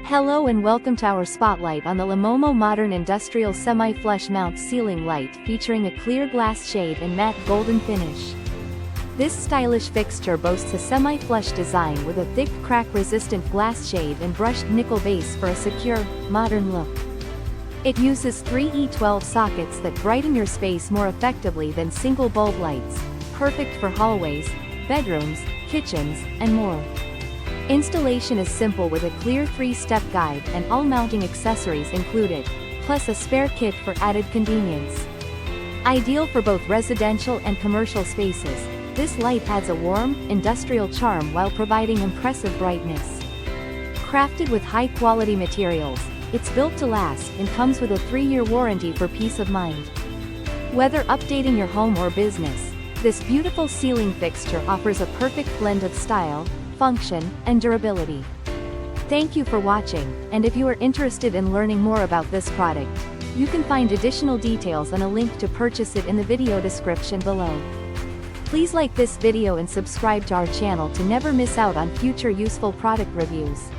Hello and welcome to our spotlight on the Lamomo Modern Industrial Semi-Flush Mount Ceiling Light featuring a clear glass shade and matte golden finish. This stylish fixture boasts a semi-flush design with a thick crack-resistant glass shade and brushed nickel base for a secure, modern look. It uses 3 E12 sockets that brighten your space more effectively than single bulb lights, perfect for hallways, bedrooms, kitchens, and more. Installation is simple with a clear 3-step guide and all mounting accessories included, plus a spare kit for added convenience. Ideal for both residential and commercial spaces, this light adds a warm, industrial charm while providing impressive brightness. Crafted with high-quality materials, it's built to last and comes with a 3-year warranty for peace of mind. Whether updating your home or business, this beautiful ceiling fixture offers a perfect blend of style, function, and durability. Thank you for watching, and if you are interested in learning more about this product, you can find additional details and a link to purchase it in the video description below. Please like this video and subscribe to our channel to never miss out on future useful product reviews.